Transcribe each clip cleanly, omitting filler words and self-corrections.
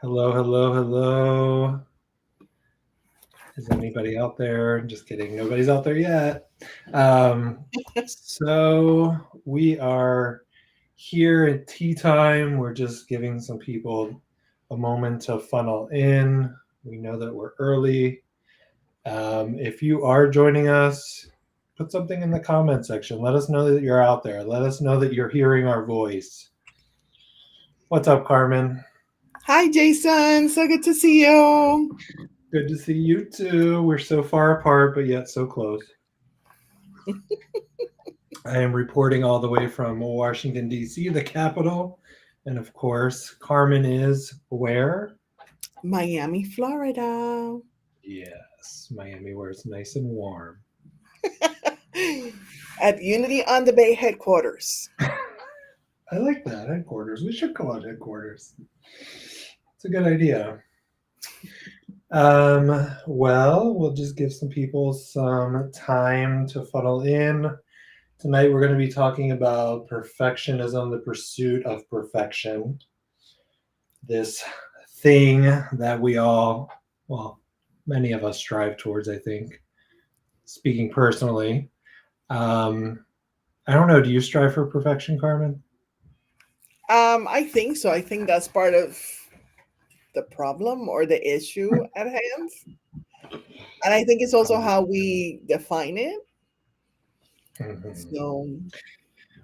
Hello, hello, hello. Is anybody out there? Just kidding. Nobody's out there yet. So we are here at tea time. We're just giving some people a moment to funnel in. We know that we're early. If you are joining us, put something in the comment section. Let us know that you're out there. Let us know that you're hearing our voice. What's up, Carmen? Hi, Jason. So good to see you. Good to see you too. We're so far apart, but yet so close. I am reporting all the way from Washington, D.C., the capital. And of course, Carmen is where? Miami, Florida. Yes, Miami, where it's nice and warm. At Unity on the Bay headquarters. I like that, headquarters. We should call it headquarters. It's a good idea. Well, we'll just give some people some time to funnel in. Tonight, we're going to be talking about perfectionism, the pursuit of perfection. This thing that we all, well, many of us strive towards, I think. Speaking personally, I don't know. Do you strive for perfection, Carmen? I think so. I think that's part of the problem or the issue at hand. And I think it's also how we define it. Mm-hmm. So,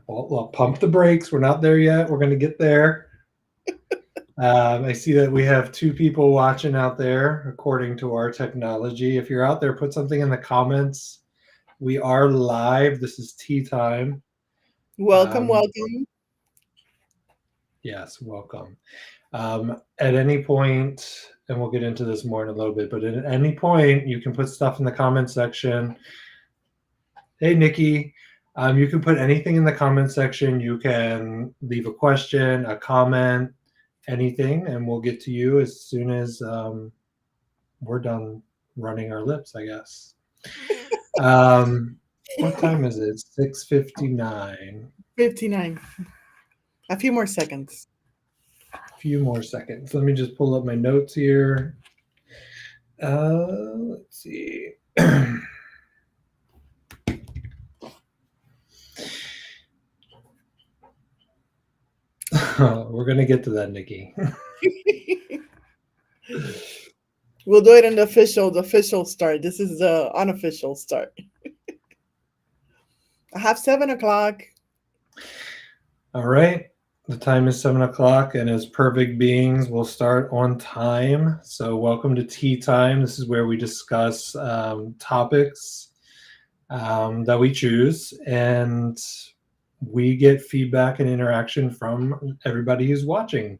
Well, pump the brakes. We're not there yet. We're going to get there. I see that we have 2 people watching out there, according to our technology. If you're out there, put something in the comments. We are live. This is tea time. welcome, welcome. Yes, welcome. At any point, and we'll get into this more in a little bit, but at any point, you can put stuff in the comment section. Hey, Nikki, you can put anything in the comment section. You can leave a question, a comment, anything, and we'll get to you as soon as we're done running our lips, I guess. What time is it? 6:59. 59. A few more seconds. Few more seconds. Let me just pull up my notes here. Let's see. We're gonna get to that, Nikki. We'll do it in the official start. This is the unofficial start. I have 7 o'clock. All right. The time is 7 o'clock, and as perfect beings, we'll start on time. So, welcome to tea time. This is where we discuss topics that we choose, and we get feedback and interaction from everybody who's watching.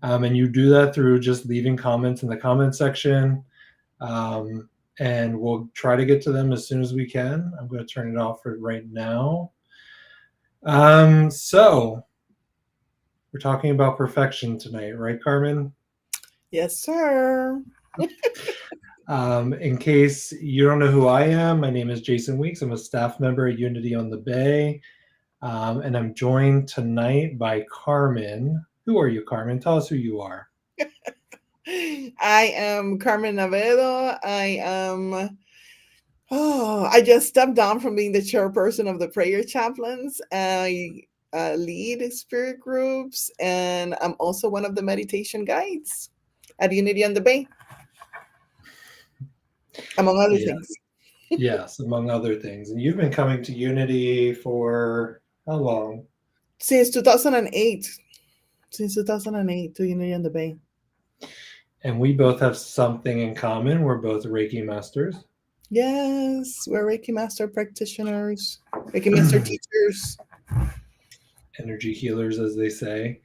And you do that through just leaving comments in the comment section. And we'll try to get to them as soon as we can. I'm going to turn it off for right now. So we're talking about perfection tonight, right, Carmen? Yes, sir. In case you don't know who I am, my name is Jason Weeks. I'm a staff member at Unity on the Bay. And I'm joined tonight by Carmen. Who are you, Carmen? Tell us who you are. I am Carmen Navedo. I just stepped down from being the chairperson of the prayer chaplains. I lead spirit groups, and I'm also one of the meditation guides at Unity on the Bay, among other things. Yes, among other things. And you've been coming to Unity for how long? Since 2008. Since 2008 to Unity on the Bay. And we both have something in common. We're both Reiki masters. Yes, we're Reiki master practitioners, Reiki master teachers. Energy healers, as they say.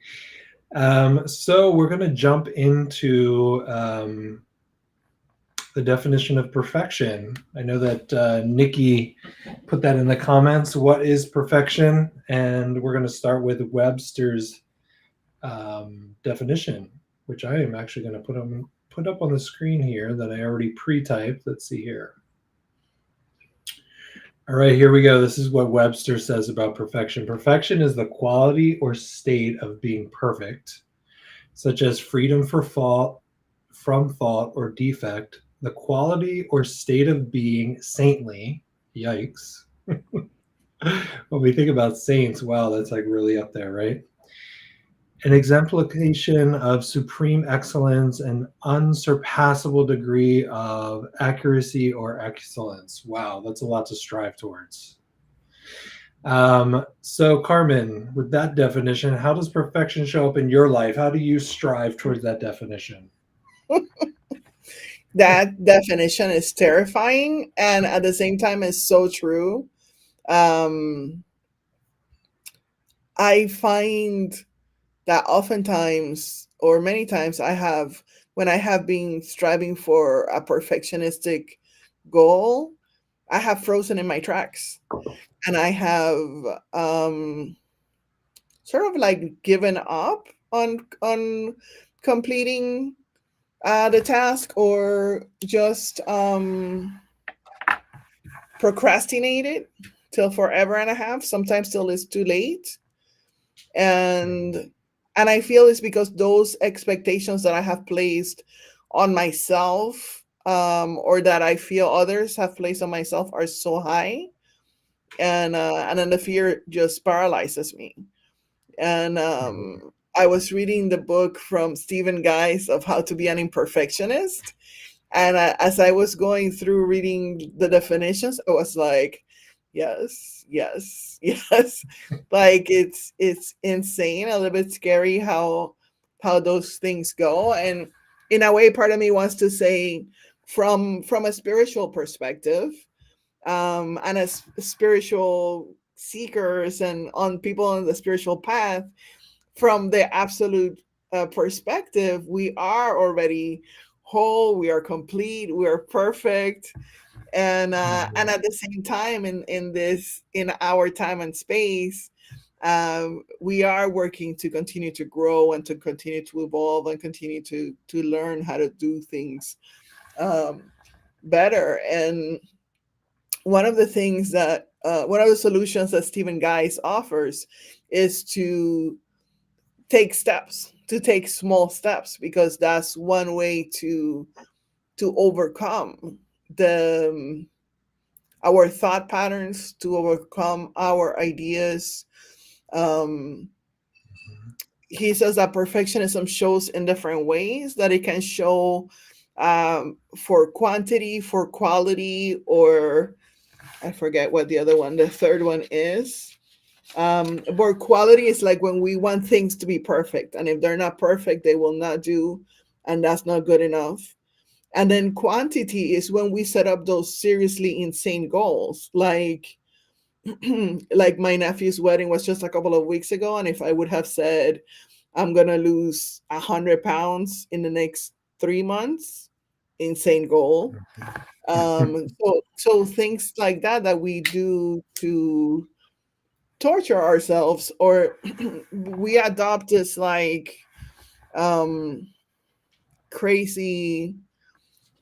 So we're going to jump into the definition of perfection. I know that Nikki put that in the comments. What is perfection? And we're going to start with Webster's definition, which I am actually going to put up on the screen here that I already pre-typed. Let's see here. All right, here we go. This is what Webster says about perfection. Perfection is the quality or state of being perfect. such as freedom from fault or defect, the quality or state of being saintly. Yikes. When we think about saints, wow, that's like really up there, right? An exemplification of supreme excellence and unsurpassable degree of accuracy or excellence. Wow, that's a lot to strive towards. So, Carmen, with that definition, how does perfection show up in your life? How do you strive towards that definition? That definition is terrifying and at the same time is so true. Um, I find that oftentimes or many times when I have been striving for a perfectionistic goal, I have frozen in my tracks and I have sort of like given up on completing the task or just procrastinated till forever and a half, sometimes till it's too late. And I feel it's because those expectations that I have placed on myself, or that I feel others have placed on myself, are so high, and then the fear just paralyzes me. And I was reading the book from Stephen Guise of How to Be an Imperfectionist, and as I was going through reading the definitions, I was like, yes, yes, yes. Like it's insane, a little bit scary how those things go. And in a way, part of me wants to say, from a spiritual perspective, and as spiritual seekers and on people on the spiritual path, from the absolute perspective, we are already whole, we are complete, we are perfect. And at the same time, in our time and space, we are working to continue to grow and to continue to evolve and continue to learn how to do things better. And one of the solutions that Stephen Guise offers is to take small steps, because that's one way to overcome the our thought patterns, to overcome our ideas. um he says that perfectionism shows in different ways, that it can show for quantity, for quality, or I forget what the third one is. But quality is like when we want things to be perfect, and if they're not perfect, they will not do, and that's not good enough. And then quantity is when we set up those seriously insane goals, like like my nephew's wedding was just a couple of weeks ago, and if I would have said I'm gonna lose 100 pounds in the next 3 months, insane goal. So things like that we do to torture ourselves, or we adopt this like um crazy,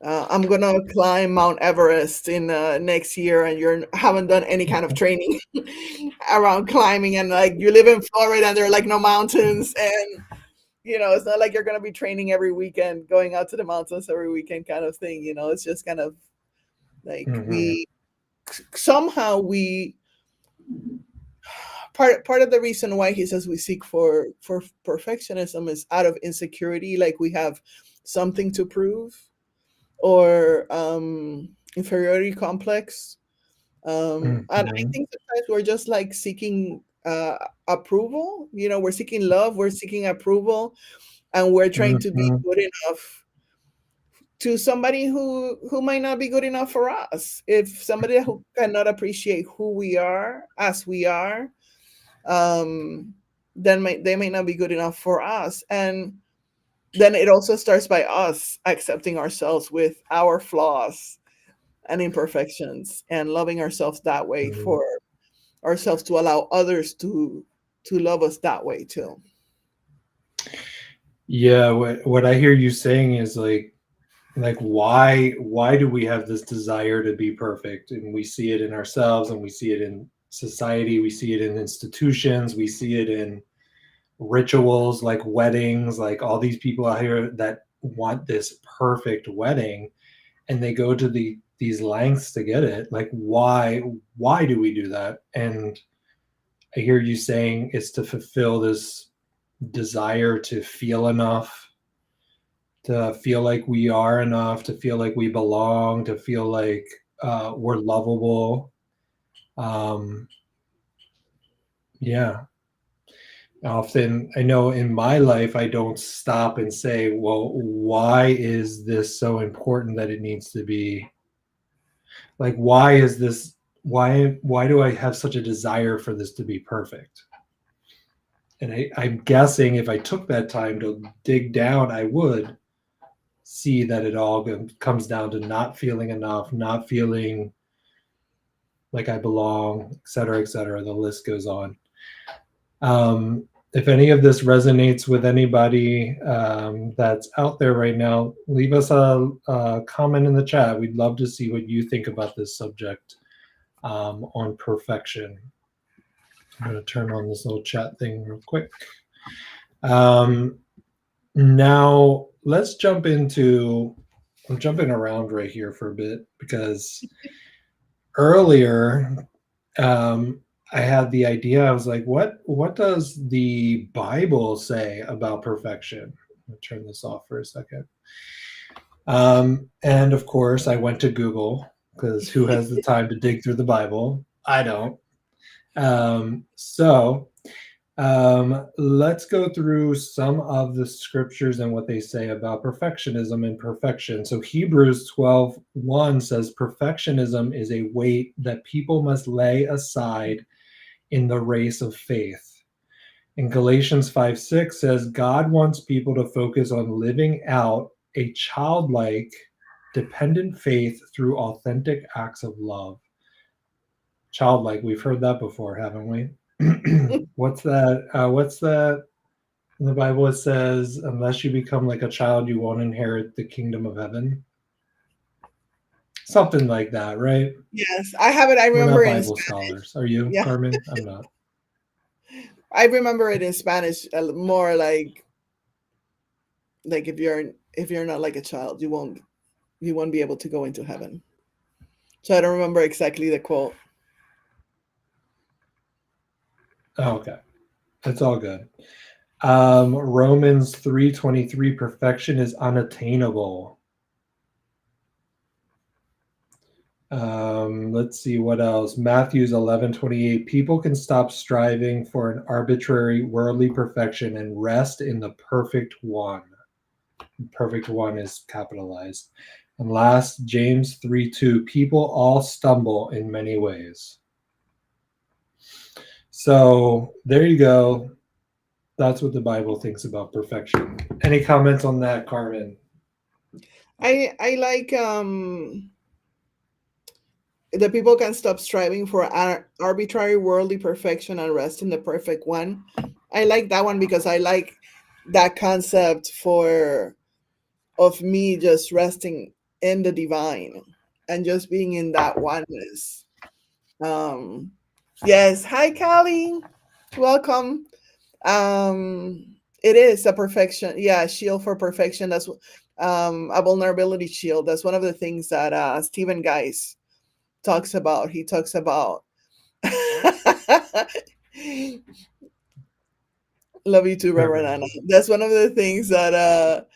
I'm gonna climb Mount Everest in next year, and you haven't done any kind of training around climbing, and like you live in Florida and there are like no mountains, and it's not like you're gonna be training every weekend, going out to the mountains every weekend kind of thing. It's just kind of like Mhm. we somehow we part of the reason why he says we seek for perfectionism is out of insecurity, like we have something to prove, or inferiority complex. And I Mhm. think sometimes we're just like seeking approval. We're seeking love, we're seeking approval, and we're trying to be Mhm. good enough to somebody who might not be good enough for us. If somebody who cannot appreciate who we are as we are, um, then they may not be good enough for us. And then it also starts by us accepting ourselves with our flaws and imperfections, and loving ourselves that way Mhm. for ourselves, to allow others to love us that way too. Yeah, what I hear you saying is like why do we have this desire to be perfect? And we see it in ourselves, and we see it in society, we see it in institutions, we see it in rituals like weddings, like all these people out here that want this perfect wedding, and they go to these lengths to get it. Like, why do we do that? And I hear you saying it's to fulfill this desire to feel enough, to feel like we are enough, to feel like we belong, to feel like we're lovable. Um, yeah. Often, I know in my life, I don't stop and say, well, why is this so important that it needs to be like, why is this, why do I have such a desire for this to be perfect? And I'm guessing if I took that time to dig down, I would see that it all comes down to not feeling enough, not feeling like I belong, et cetera, et cetera. The list goes on. If any of this resonates with anybody that's out there right now, leave us a comment in the chat. We'd love to see what you think about this subject on perfection. I'm going to turn on this little chat thing real quick. Now, let's jump into, I'm jumping around right here for a bit because earlier I had the idea. I was like, what does the Bible say about perfection? I'll turn this off for a second. And of course, I went to Google because who has the time to dig through the Bible? I don't. Let's go through some of the scriptures and what they say about perfectionism and perfection. So Hebrews 12:1 says perfectionism is a weight that people must lay aside in the race of faith. And Galatians 5:6 says God wants people to focus on living out a childlike, dependent faith through authentic acts of love. Childlike, we've heard that before, haven't we? What's that? What's that? In the Bible, it says, unless you become like a child, you won't inherit the kingdom of heaven. Something like that, right? Yes, I have it. I We're remember not in Bible scholars. Are you, yeah, Carmen? I'm not. I remember it in Spanish more like if you're not like a child, you won't be able to go into heaven. So I don't remember exactly the quote. Oh, okay. That's all good. Romans 3:23, perfection is unattainable. Let's see what else. Matthews 11:28, people can stop striving for an arbitrary worldly perfection and rest in the perfect one. Perfect one is capitalized. And last, James 3:2, people all stumble in many ways. So there you go. That's what the Bible thinks about perfection. Any comments on that, Carmen? I like the people can stop striving for arbitrary worldly perfection and rest in the perfect one. I like that one because I like that concept of me just resting in the divine and just being in that oneness. Yes, hi Callie, welcome. It is a perfection, yeah, shield for perfection. That's a vulnerability shield. That's one of the things that Stephen Geis talks about. He talks about love you too, Reverend Anna. That's one of the things that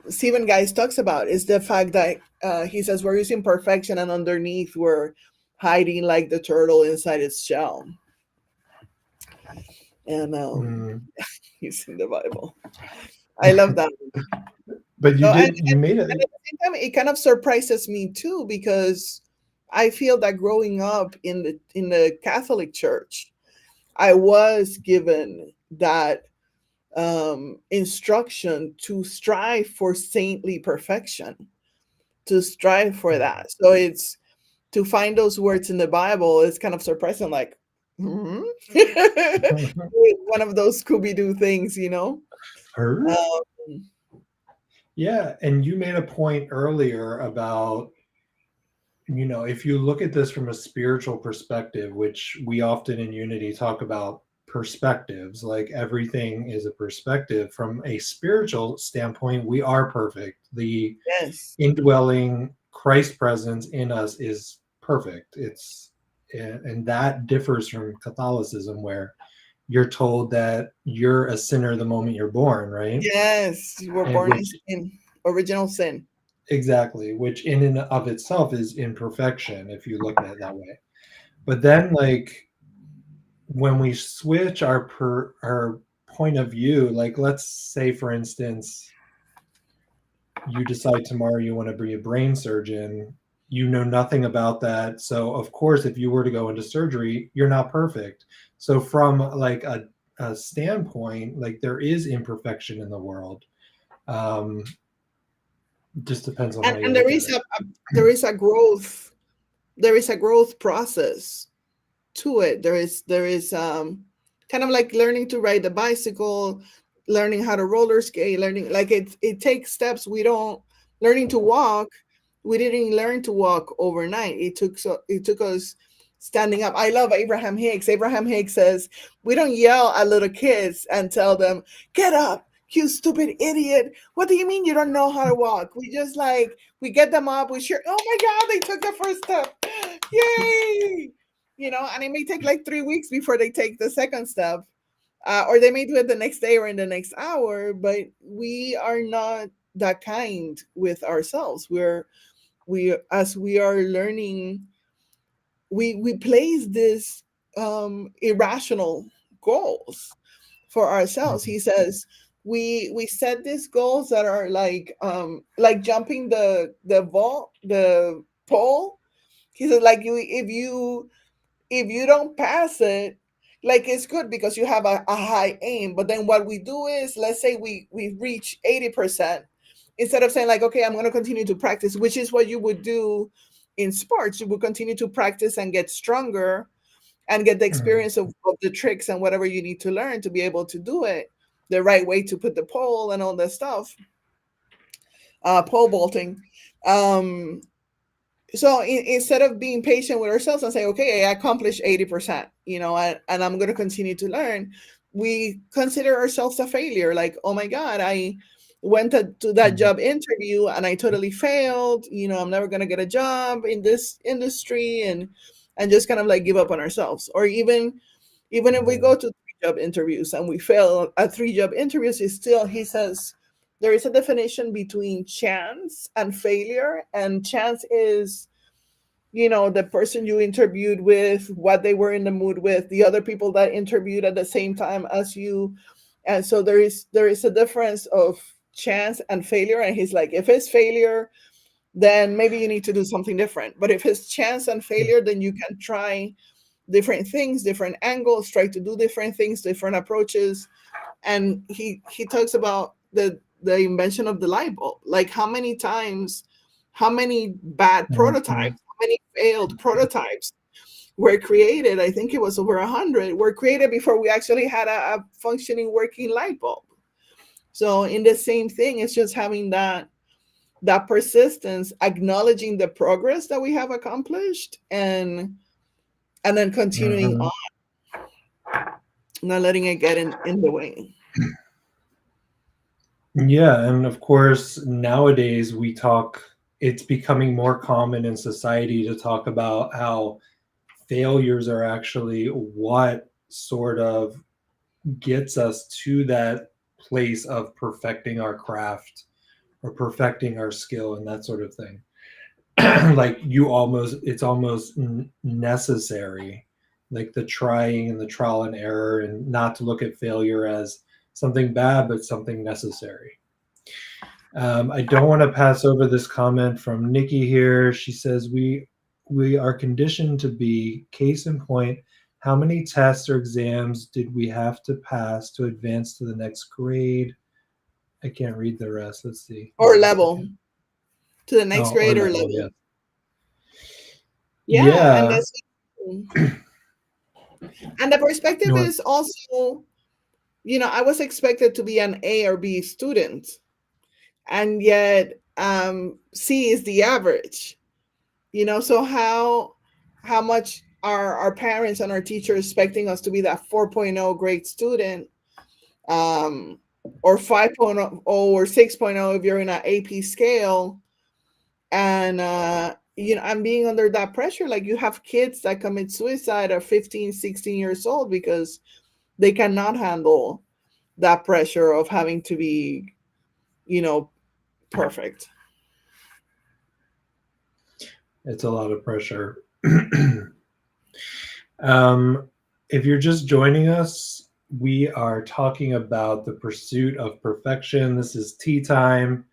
Stephen Geis talks about is the fact that he says we're using perfection and underneath we're hiding like the turtle inside its shell. And he's in the Bible. I love that. But you So, did, you made and it. at the same time, it kind of surprises me too because I feel that growing up in the Catholic Church, I was given that instruction to strive for saintly perfection, to strive for that. So it's to find those words in the Bible is kind of surprising, like one of those Scooby-Doo things, you know. Yeah, and you made a point earlier about, if you look at this from a spiritual perspective, which we often in Unity talk about perspectives. Like everything is a perspective. From a spiritual standpoint, we are perfect. The Yes. indwelling Christ presence in us is perfect. And that differs from Catholicism, where you're told that you're a sinner the moment you're born, right? Yes. You were And born which in original sin. exactly, which in and of itself is imperfection if you look at it that way. But then, like, when we switch our point of view, like, let's say for instance you decide tomorrow you want to be a brain surgeon, you know nothing about that, so of course if you were to go into surgery you're not perfect. So from like a standpoint, like there is imperfection in the world. um just depends on how you And look there at is it. there is a growth, there is a growth process to it. There is kind of like learning to ride the bicycle, learning how to roller skate, learning like it takes steps. We don't learning to walk. We didn't learn to walk overnight. It took us standing up. I love Abraham Hicks. Abraham Hicks says we don't yell at little kids and tell them get up, you stupid idiot. What do you mean you don't know how to walk? We just like we get them up. We share. Oh my God, they took the first step. Yay! And it may take like 3 weeks before they take the second step, or they may do it the next day or in the next hour. But we are not that kind with ourselves. We as we are learning, we place this irrational goals for ourselves. He says we set these goals that are like jumping the pole. He said like you if you don't pass it, like it's good because you have a high aim. But then what we do is, let's say we reach 80%, instead of saying like, okay, I'm going to continue to practice, which is what you would do in sports. You would continue to practice and get stronger and get the Mhm. experience of the tricks and whatever you need to learn to be able to do it the right way, to put the pole and all that stuff, pole vaulting. um so instead of being patient with ourselves and say, okay, I accomplished 80%, and I'm going to continue to learn, we consider ourselves a failure. Like, oh my God, I went to that Mhm. job interview and I totally failed. I'm never going to get a job in this industry, and just kind of like give up on ourselves. Or even if we go Mhm. to 3 job interviews and we fail at 3 job interviews, is still, he says, there is a definition between chance and failure. And chance is, the person you interviewed with, what they were in the mood with, the other people that interviewed at the same time as you. And so there is a difference of chance and failure. And he's like, if it's failure, then maybe you need to do something different. But if it's chance and failure, then you can try different things, different angles, try to do different things, different approaches. And he talks about the invention of the light bulb. Like, how many times, how many bad Mhm. prototypes, how many failed prototypes were created? I think it was over 100 were created before we actually had a functioning, working light bulb. So in the same thing, it's just having that persistence, acknowledging the progress that we have accomplished, and then continuing on, Mhm. not letting it get in the way. Yeah, and of course, nowadays it's becoming more common in society to talk about how failures are actually what sort of gets us to that place of perfecting our craft or perfecting our skill and that sort of thing. Like it's almost necessary, like the trying and the trial and error, and not to look at failure as something bad, but something necessary. I don't want to pass over this comment from Nikki here. She says we are conditioned to be. Case in point, how many tests or exams did we have to pass to advance to the next grade? I can't read the rest. Let's see. Hold Or on a level, second. to the next Oh, or grade or level, yeah. level. Yeah, and Yeah. that's, and the perspective You want, is also, I was expected to be an A or B student, and yet C is the average. So how much our parents and our teachers expecting us to be that 4.0 grade student, um, or 5.0 or 6.0 if you're in an AP scale. And I'm being under that pressure. Like, you have kids that commit suicide at 15, 16 years old because they cannot handle that pressure of having to be, perfect. It's a lot of pressure. If you're just joining us, we are talking about the pursuit of perfection. This is tea time,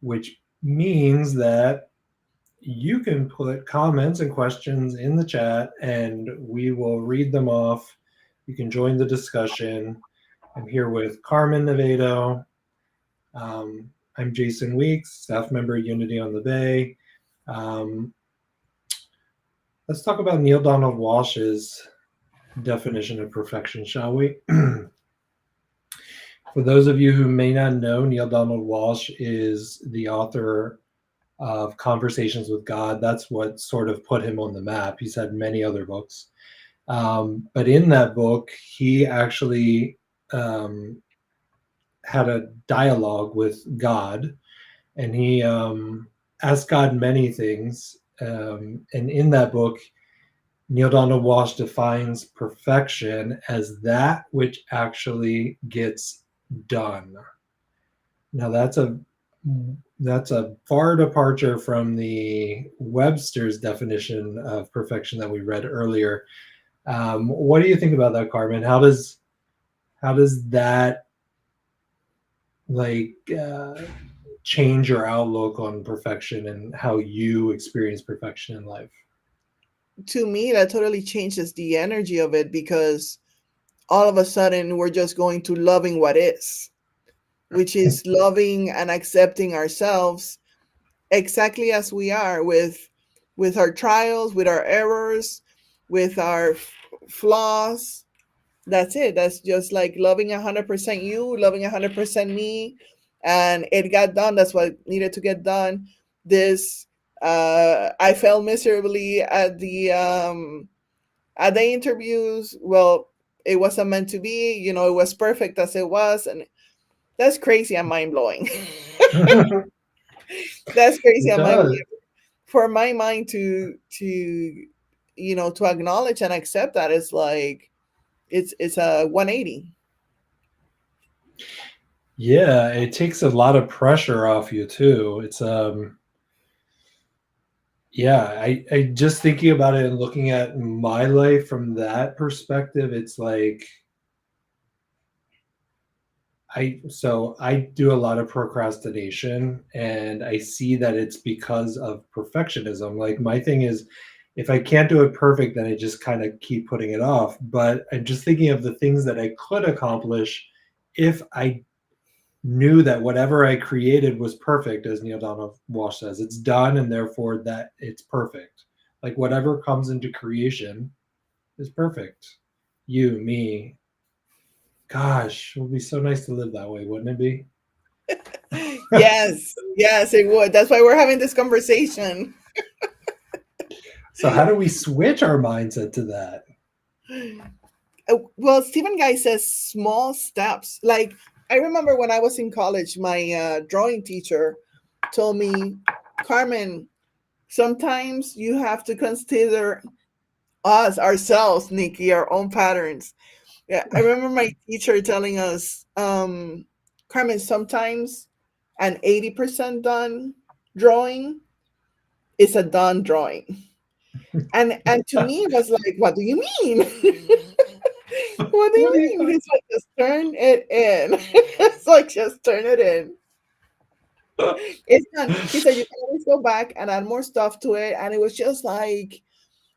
which means that you can put comments and questions in the chat and we will read them off. You can join the discussion. I'm here with Carmen Navedo. I'm Jason Weeks, staff member at Unity on the Bay. Let's talk about Neil Donald Walsh's definition of perfection, shall we? For those of you who may not know, Neil Donald Walsh is the author of Conversations with God. That's what sort of put him on the map. He's had many other books. But in that book, he actually had a dialogue with God, and he asked God many things. And in that book, Neil Donald Walsh defines perfection as that which actually gets done. Now that's a far departure from the Webster's definition of perfection that we read earlier. What do you think about that, Carmen? How does that change your outlook on perfection and how you experience perfection in life? To me, that totally changes the energy of it, because all of a sudden we're just going to loving what is, which is loving and accepting ourselves exactly as we are, with our trials, with our errors, with our flaws. That's it. That's just like loving 100% you, loving 100% me, and it got done. That's what needed to get done. This I failed miserably at the interviews. Well, it wasn't meant to be. It was perfect as it was, and that's crazy and mind blowing. That's crazy It and mind blowing does. for my mind to acknowledge and accept that. It's like it's a 180. Yeah, it takes a lot of pressure off you too. It's yeah, I just thinking about it and looking at my life from that perspective, it's like I do a lot of procrastination, and I see that it's because of perfectionism. Like, my thing is, if I can't do it perfect, then I just kind of keep putting it off. But I'm just thinking of the things that I could accomplish if I knew that whatever I created was perfect. As Neil Donald Walsh says, it's done, and therefore that it's perfect. Like, whatever comes into creation is perfect. You, me. Gosh, it would be so nice to live that way, wouldn't it be? Yes, yes, it would. That's why we're having this conversation. So how do we switch our mindset to that? Well, Stephen Guy says small steps. Like, I remember when I was in college, my drawing teacher told me, Carmen, sometimes you have to consider ourselves, Nikki, our own patterns. Yeah, I remember my teacher telling us, Carmen, sometimes an 80% done drawing is a done drawing. And to me, it was like, what do you mean? What do What you are you mean? talking He's like, just turn it in. It's like, just turn it in. about? It's done. He said you can always go back and add more stuff to it. And it was just like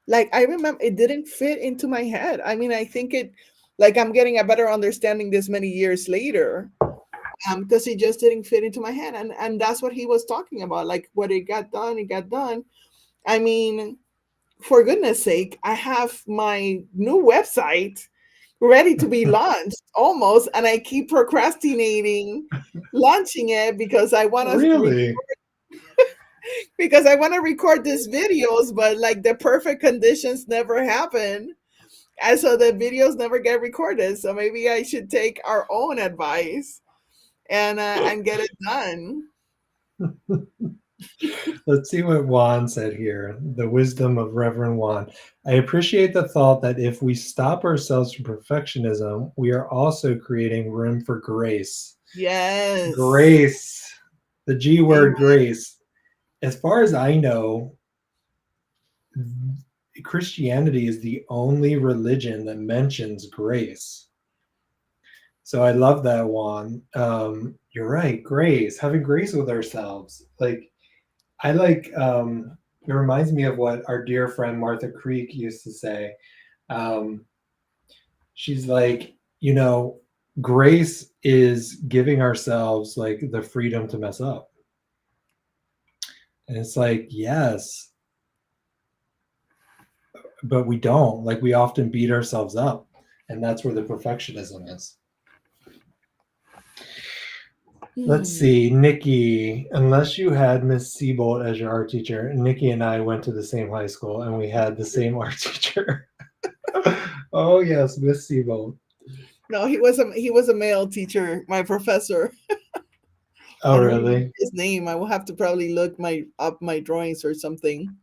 I remember it didn't fit into my head. I mean, I think it, like, I'm getting a better understanding this many years later, because it just didn't fit into my head. And that's what he was talking about. Like, what it got done, it got done. I mean, for goodness sake, I have my new website ready to be launched almost, and I keep procrastinating launching it because I want to Really? because I want to record these videos, but like the perfect conditions never happen. And so the videos never get recorded. So maybe I should take our own advice and get it done. Let's see what Juan said here. The wisdom of Reverend Juan. I appreciate the thought that if we stop ourselves from perfectionism, we are also creating room for grace. Yes. Grace, the G word, Amen. grace. As far as I know, Christianity is the only religion that mentions grace. So I love that one. You're right, grace, having grace with ourselves. Like I like it reminds me of what our dear friend Martha Creek used to say. Um, she's like, grace is giving ourselves like the freedom to mess up. And it's like, yes, but we don't. Like we often beat ourselves up. And that's where the perfectionism is. Let's Hmm. see, Nikki, unless you had Miss Siebold as your art teacher, Nikki and I went to the same high school and we had the same art teacher. Oh yes, Miss Siebold. No, he was a male teacher, my professor. Oh I don't remember really? his name. I will have to probably look my drawings or something.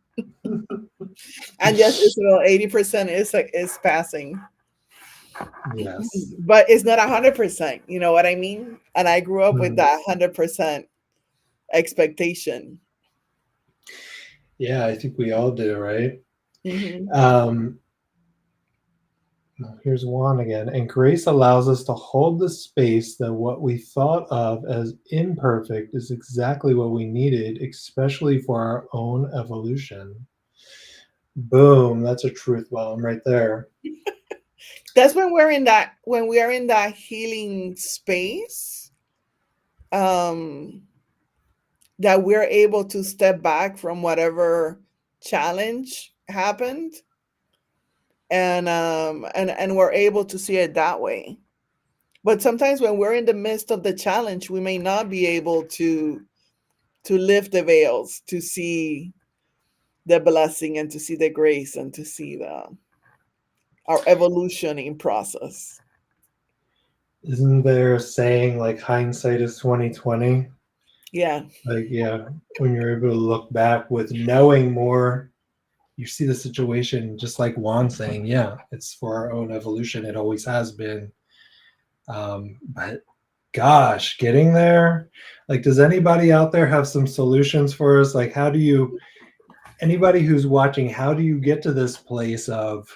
And yes, it's about 80% is passing, Yes. but it's not 100%. You know what I mean? And I grew up with Hmm. that 100% expectation. Yeah, I think we all do, right? Hmm. Um, Here's Juan again. And grace allows us to hold the space that what we thought of as imperfect is exactly what we needed, especially for our own evolution. Boom, that's a truth bomb right there. That's when we are in that healing space, um, that we're able to step back from whatever challenge happened, and we're able to see it that way. But sometimes when we're in the midst of the challenge, we may not be able to lift the veils, to see the blessing and to see the grace and to see the our evolution in process. Isn't there a saying like hindsight is 2020? Yeah. Like, yeah, when you're able to look back with knowing more, you see the situation just like Juan saying, yeah, it's for our own evolution. It always has been. But gosh, getting there, like, does anybody out there have some solutions for us? Like, how do you, anybody who's watching, how do you get to this place of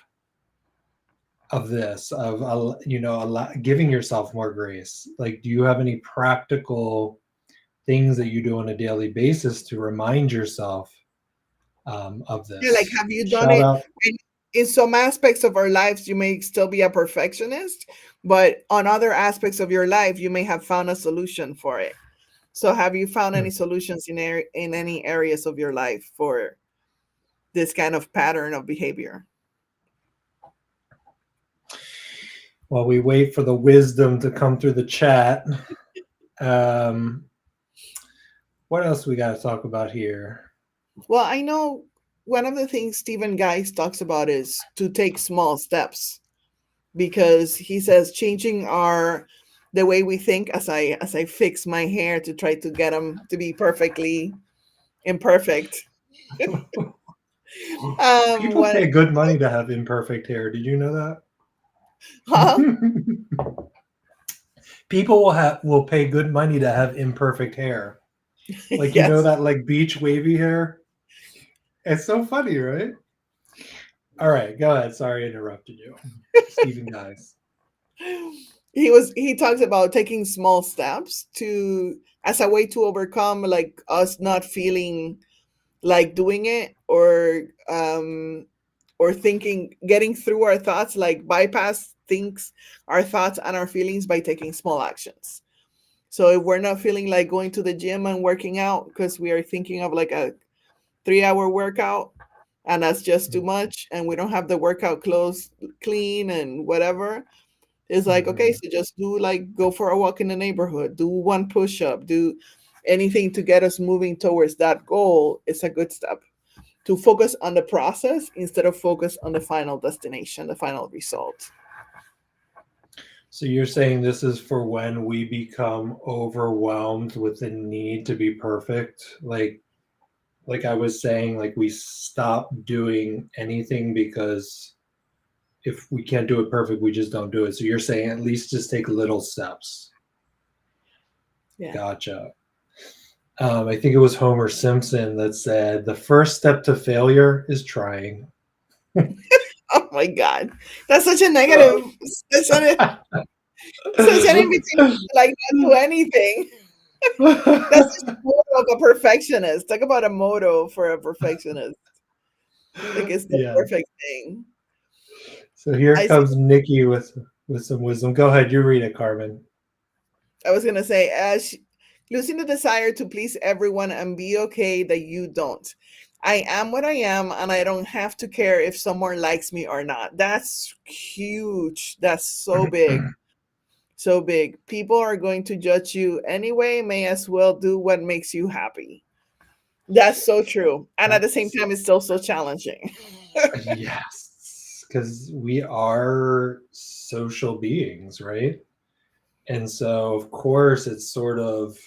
this, of, giving yourself more grace? Like, do you have any practical things that you do on a daily basis to remind yourself of Yeah, like this? have you done Shout it out. in some aspects of our lives you may still be a perfectionist, but on other aspects of your life you may have found a solution for it. So have you found Hmm. any solutions in any areas of your life for this kind of pattern of behavior? While we wait for the wisdom to come through the chat, um, what else we got to talk about here? Well, I know one of the things Stephen Geist talks about is to take small steps, because he says changing our the way we think, as I fix my hair to try to get them to be perfectly imperfect. People What? pay good money to have imperfect hair. Did you know Huh? that? People will pay good money to have imperfect hair. Like Yes. that like beach wavy hair. It's so funny, right? All right, go ahead. Sorry, I interrupted you, Stephen Guys. He talks about taking small steps to as a way to overcome like us not feeling like doing it, or thinking, getting through our thoughts, like bypass things, our thoughts and our feelings by taking small actions. So if we're not feeling like going to the gym and working out because we are thinking of like a 3-hour workout, and that's just too much, and we don't have the workout clothes clean and whatever, it's like, okay, Mhm. so just do, like, go for a walk in the neighborhood, do one push up, do, anything to get us moving towards that goal is a good step. To focus on the process instead of focus on the final destination, the final result. So you're saying this is for when we become overwhelmed with the need to be perfect, like I was saying, like we stop doing anything because if we can't do it perfect, we just don't do it. So you're saying at least just take little steps. Yeah. Gotcha. I think it was Homer Simpson that said the first step to failure is trying. Oh my God. That's such a negative, such an invitation to like not do anything. That's just a motto of a perfectionist. Talk about a motto for a perfectionist. Like it's the Yeah. perfect thing. So here I see. comes Nikki with some wisdom. Go ahead, you read it, Carmen. I was gonna say, losing the desire to please everyone and be okay that you don't. I am what I am, and I don't have to care if someone likes me or not. That's huge. That's so big. So big. People are going to judge you anyway. May as well do what makes you happy. That's so true. And at the same That's time, it's still so challenging. yes, because we are social beings, right? And so, of course, it's sort of,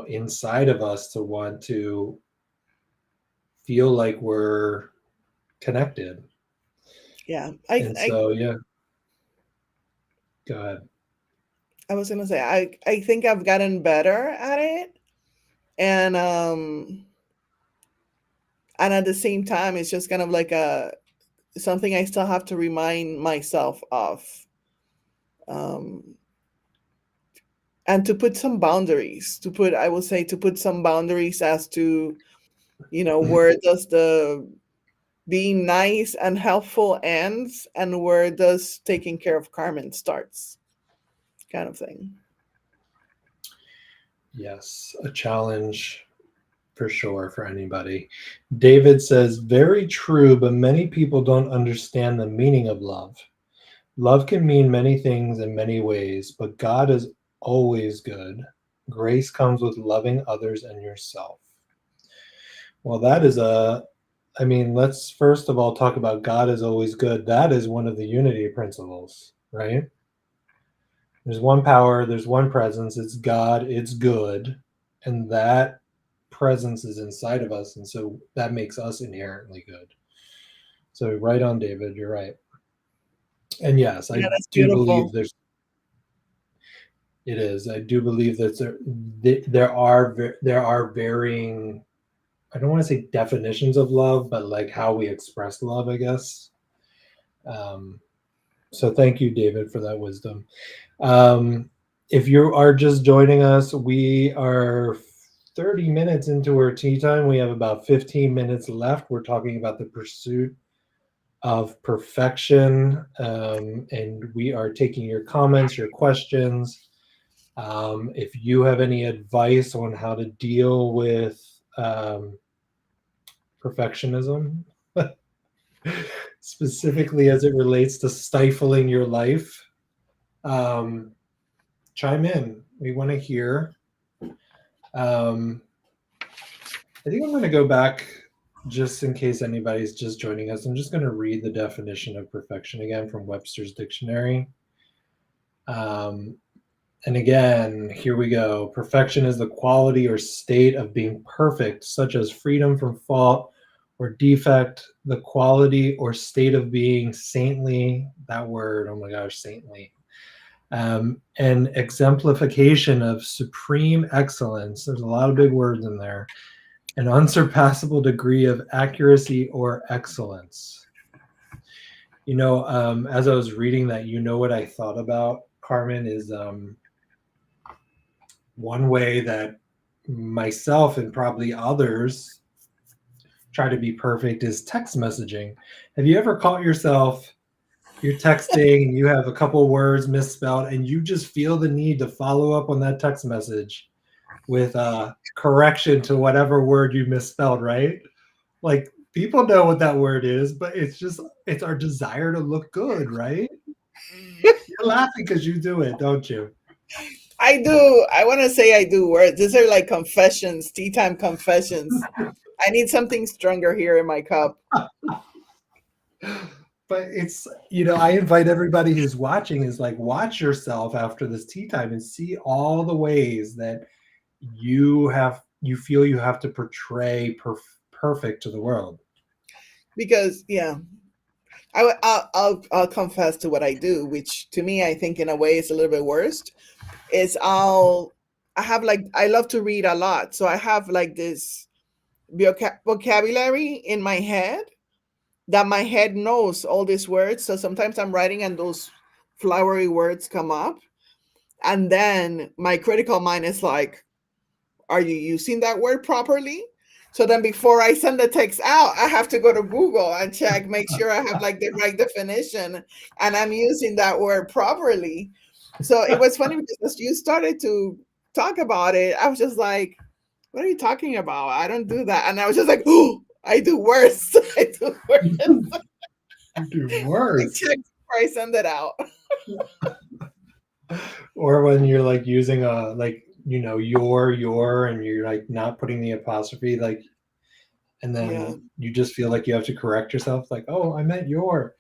inside of us to want to feel like we're connected. Yeah. And so, yeah, go ahead. I was gonna say I think I've gotten better at it. And at the same time it's just kind of like a something I still have to remind myself of. Um and to put some boundaries, I will say to put some boundaries as to, where does the being nice and helpful ends and where does taking care of Carmen starts, kind of thing. Yes, a challenge for sure for anybody. David says, very true, but many people don't understand the meaning of love. Love can mean many things in many ways, but God is always good. Grace comes with loving others and yourself. Well, let's first of all talk about God is always good. That is one of the unity principles, right? There's one power, there's one presence, it's God, it's good. And that presence is inside of us. And so that makes us inherently good. So, right on, David, you're right. And yes, Yeah, I that's do beautiful. believe it is. I do believe that there are varying. I don't want to say definitions of love, but like how we express love, I guess. Um, so thank you, David, for that wisdom. Um, if you are just joining us, we are 30 minutes into our tea time. We have about 15 minutes left. We're talking about the pursuit of perfection, and we are taking your comments, your questions. If you have any advice on how to deal with perfectionism, specifically as it relates to stifling your life, um, chime in. We want to hear. I think I'm going to go back just in case anybody's just joining us. I'm just going to read the definition of perfection again from Webster's dictionary. And again, here we go. Perfection is the quality or state of being perfect, such as freedom from fault or defect, the quality or state of being saintly. That word, oh my gosh, saintly. An exemplification of supreme excellence. There's a lot of big words in there. An unsurpassable degree of accuracy or excellence. As I was reading that, what I thought about, Carmen, is one way that myself and probably others try to be perfect is text messaging. Have you ever caught yourself, you're texting and you have a couple words misspelled and you just feel the need to follow up on that text message with a correction to whatever word you misspelled, right? Like people know what that word is, but it's our desire to look good, right? You're laughing because you do it, don't you? I do. I want to say I do words. These are like confessions, tea time confessions. I need something stronger here in my cup. But it's, I invite everybody who's watching is like, watch yourself after this tea time and see all the ways that you feel you have to portray perfect to the world. Because yeah, I'll confess to what I do, which to me I think in a way is a little bit worst. Is I have like I love to read a lot, so I have like this vocabulary in my head that my head knows all these words. So sometimes I'm writing and those flowery words come up, and then my critical mind is like, are you using that word properly? So then before I send the text out, I have to go to Google and check, make sure I have like the right definition and I'm using that word properly. So it was funny because as you started to talk about it, I was just like, what are you talking about? I don't do that. And I was just like, oh, I do worse. I do worse. You do I worse. check before I send it out. Or when you're like using a like your and you're like not putting the apostrophe, like, and Yeah. then you just feel like you have to correct yourself, like, oh, I meant your.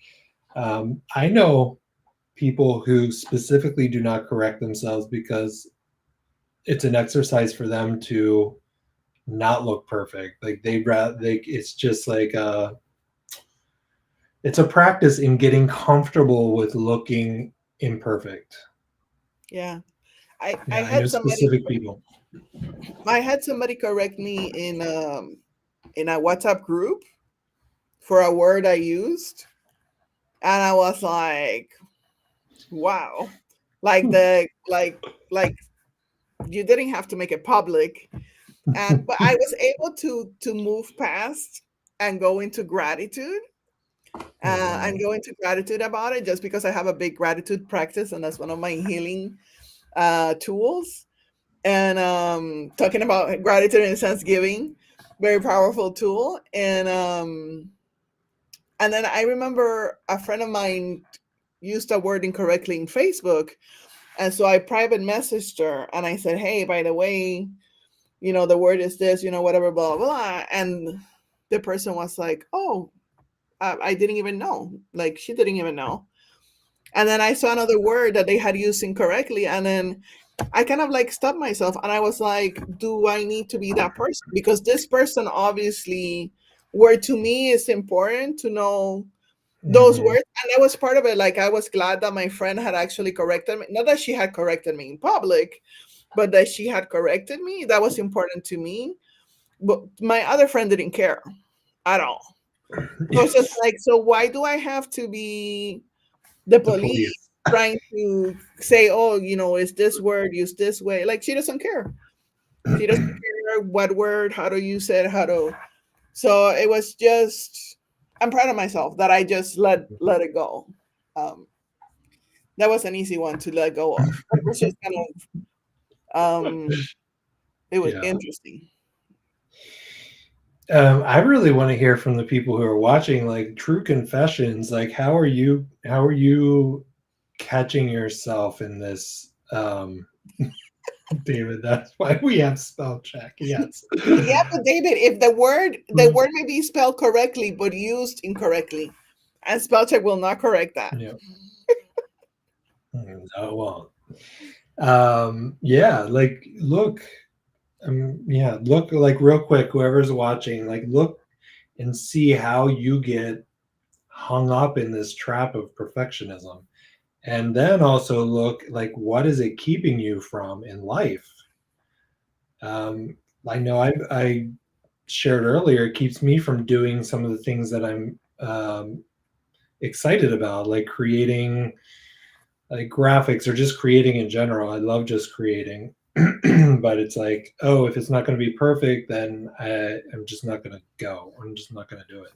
I know people who specifically do not correct themselves because it's an exercise for them to not look perfect. Like it's just like it's a practice in getting comfortable with looking imperfect. Yeah. Yeah, I know specific people. I had somebody correct me in a WhatsApp group for a word I used, and I was like, "Wow!" Like like you didn't have to make it public, and but I was able to move past and go into gratitude. Wow. And go into gratitude about it just because I have a big gratitude practice, and that's one of my healing tools. And talking about gratitude and Thanksgiving, very powerful tool. And then I remember a friend of mine used a word incorrectly in Facebook, and so I private messaged her and I said, "Hey, by the way, the word is this, whatever, blah blah." And the person was like, "Oh, I didn't even know." Like she didn't even know. And then I saw another word that they had used incorrectly, and then I kind of like stopped myself and I was like, do I need to be that person? Because this person obviously, where to me is important to know those Mhm. words. And that was part of it. Like, I was glad that my friend had actually corrected me. Not that she had corrected me in public, but that she had corrected me. That was important to me. But my other friend didn't care at all. So it's just like, so why do I have to be the The police police. trying to say, oh, is this word used this way? Like, she doesn't care. She doesn't care what word, how to use it, how to. So it was just, I'm proud of myself that I just let it go. Um, that was an easy one to let go of. It was just kind of, it was Yeah. interesting. I really want to hear from the people who are watching, like true confessions. Like, how are you catching yourself in this? David, that's why we have spell check. Yes. Yeah, but David, if the word may be spelled correctly but used incorrectly, and spell check will not correct that. Yeah. No, it won't. Yeah, like look, yeah, look, like real quick, whoever's watching, like look and see how you get hung up in this trap of perfectionism. And then also look like what is it keeping you from in life? I know I shared earlier, it keeps me from doing some of the things that I'm excited about, like creating like graphics or just creating in general. I love just creating. But it's like, oh, if it's not going to be perfect, then I'm just not going to go. I'm just not going to do it.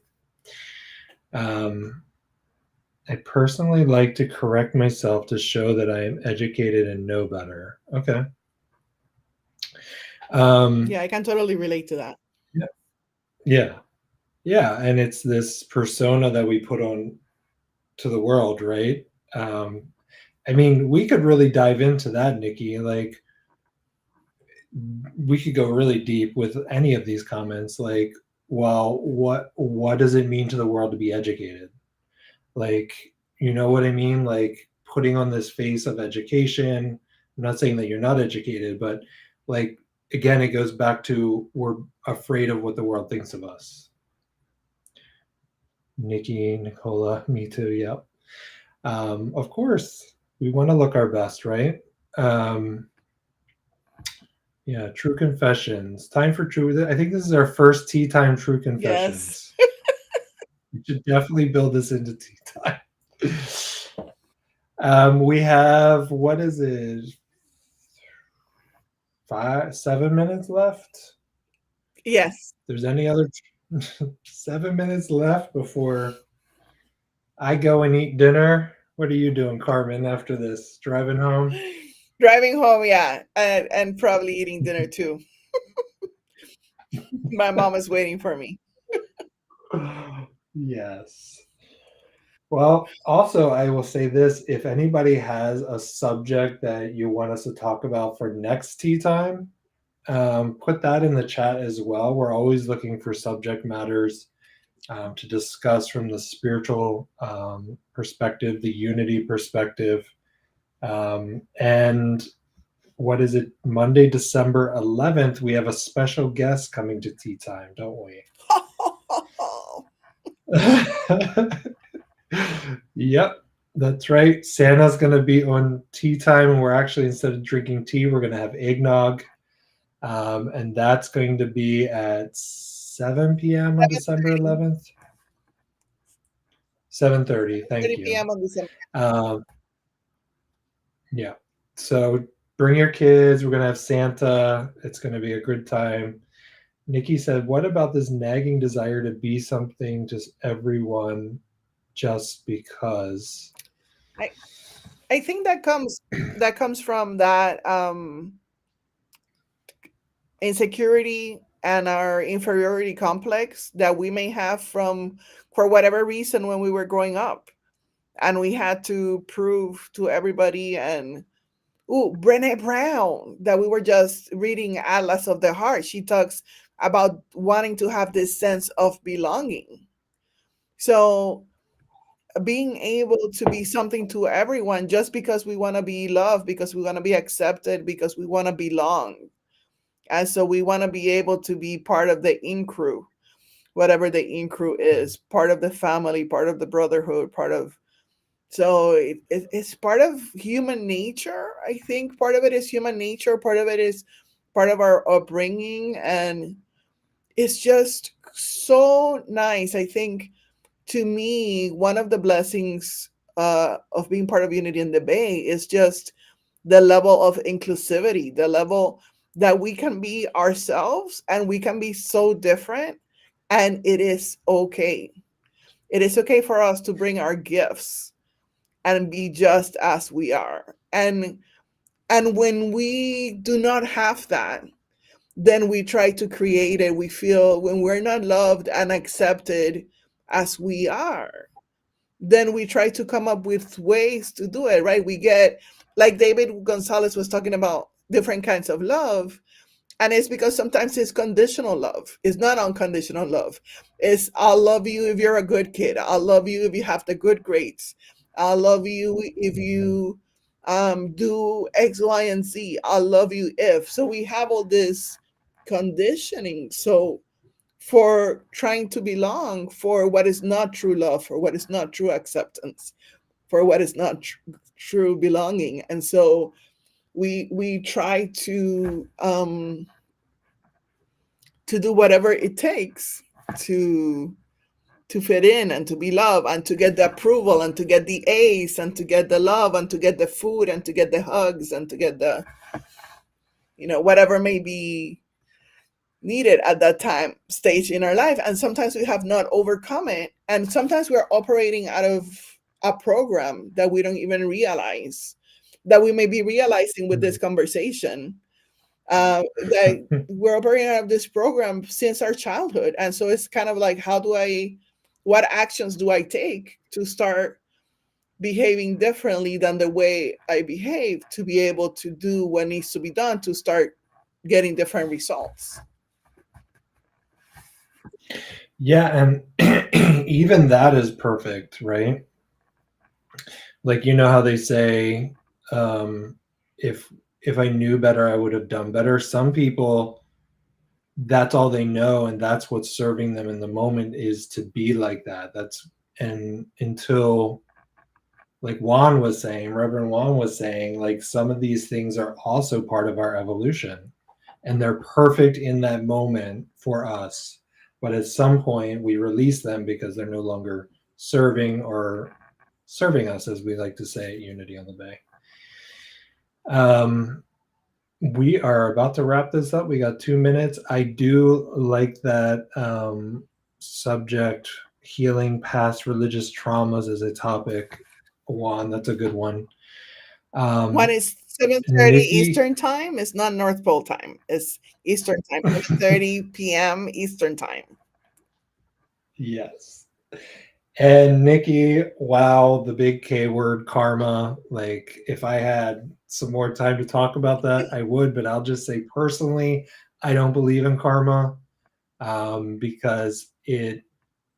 I personally like to correct myself to show that I am educated and know better. Okay. Um, Yeah, I can totally relate to that. yeah, yeah, yeah, and it's this persona that we put on to the world, right? Um, I mean, we could really dive into that, Nikki. Like, we could go really deep with any of these comments. Like, well, what does it mean to the world to be educated? Like, you know what I mean? Like, putting on this face of education. I'm not saying that you're not educated, but like, again, it goes back to we're afraid of what the world thinks of us. Nikki, Nicola, me too. Yep. Of course, we want to look our best, right? Um, yeah, true confessions. Time for true. I think this is our first tea time true Yes. confessions. We should definitely build this into tea time. We have, what is it? 7 minutes left. Yes. There's any other 7 minutes left before I go and eat dinner. What are you doing, Carmen, after this? Driving home? Driving home, yeah, and probably eating dinner too. My mom is waiting for me. Yes. Well, also, I will say this, if anybody has a subject that you want us to talk about for next tea time, put that in the chat as well. We're always looking for subject matters to discuss from the spiritual perspective, the unity perspective. And what is it? Monday, December 11th, we have a special guest coming to tea time, don't we? Yep, that's right. Santa's going to be on tea time, and we're actually, instead of drinking tea, we're going to have eggnog. And that's going to be at 7 p.m. on December 11th. 7:30. Thank 7:30 you. p.m. on December. Um, yeah. So bring your kids. We're going to have Santa. It's going to be a good time. Nikki said, what about this nagging desire to be something to everyone just because? I I think that comes from that insecurity and our inferiority complex that we may have from for whatever reason when we were growing up and we had to prove to everybody and Brené Brown that we were just reading Atlas of the Heart. She talks about wanting to have this sense of belonging. So being able to be something to everyone just because we want to be loved, because we want to be accepted, because we want to belong. And so we want to be able to be part of the in crew, whatever the in crew is, part of the family, part of the brotherhood, part of so it's part of human nature. I think part of it is human nature, part of it is part of our upbringing, and it's just so nice. I think to me, one of the blessings of being part of Unity in the Bay is just the level of inclusivity, the level that we can be ourselves and we can be so different, and it is okay. It is okay for us to bring our gifts and be just as we are. And when we do not have that, then we try to create it. We feel when we're not loved and accepted as we are, then we try to come up with ways to do it, right? We get, like David Gonzalez was talking about, different kinds of love. And it's because sometimes it's conditional love. It's not unconditional love. It's I'll love you if you're a good kid. I'll love you if you have the good grades. I'll love you if you do X, Y, and Z. I'll love you if. So we have all this conditioning. So for trying to belong, for what is not true love, for what is not true acceptance, for what is not true belonging. And so we try to do whatever it takes to to fit in and to be loved and to get the approval and to get the A's and to get the love and to get the food and to get the hugs and to get the whatever may be needed at that time stage in our life. And sometimes we have not overcome it, and sometimes we're operating out of a program that we don't even realize that we may be realizing with this conversation, that we're operating out of this program since our childhood. And so it's kind of like, what actions do I take to start behaving differently than the way I behave to be able to do what needs to be done to start getting different results. Yeah, and even that is perfect, right? Like, you know how they say, um, if if I knew better, I would have done better. Some people, that's all they know, and that's what's serving them in the moment, is to be like that. That's and until, like Juan was saying, Reverend Juan was saying, like some of these things are also part of our evolution, and they're perfect in that moment for us. But at some point, we release them because they're no longer serving us, as we like to say at Unity on the Bay. Um, we are about to wrap this up. We got 2 minutes. I do like that subject, healing past religious traumas, as a topic. Juan, that's a good one. One Um, is 7:30 Nikki, Eastern time. It's not North Pole time. It's Eastern time, 7:30 p.m. Eastern time. yes. And Nikki, wow, the big K word, karma. Like, if I had some more time to talk about that, I would, but I'll just say personally, I don't believe in karma, because it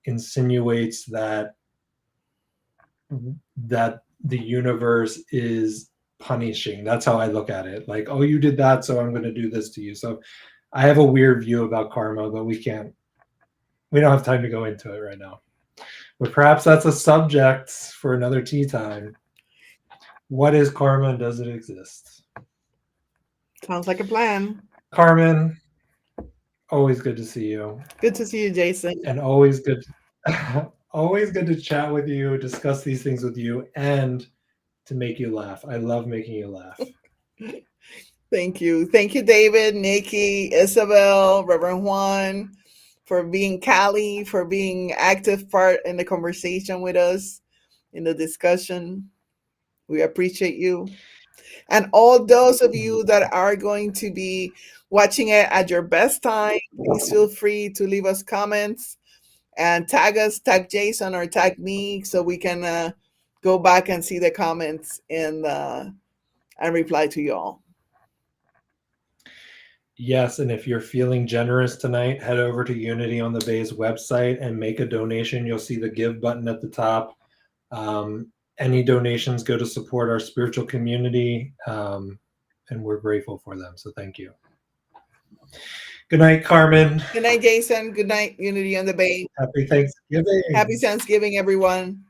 insinuates that the universe is punishing. That's how I look at it. Like, oh, you did that, so I'm going to do this to you. So I have a weird view about karma, but we don't have time to go into it right now. But perhaps that's a subject for another tea time. What is karma and does it exist? Sounds like a plan. Carmen, always good to see you. Good to see you, Jason. And always good always good to chat with you, discuss these things with you, and to make you laugh. I love making you laugh. Thank you. Thank you, David, Nikki, Isabel, Reverend Juan, for being Cali, for being active part in the conversation with us, in the discussion. We appreciate you. And all those of you that are going to be watching it at your best time, please feel free to leave us comments and tag us, tag Jason or tag me so we can go back and see the comments and reply to you all. Yes, and if you're feeling generous tonight, head over to Unity on the Bay's website and make a donation. You'll see the give button at the top. Any donations go to support our spiritual community, and we're grateful for them. So thank you. Good night, Carmen. Good night, Jason. Good night, Unity on the Bay. Happy Thanksgiving. Happy Thanksgiving, everyone.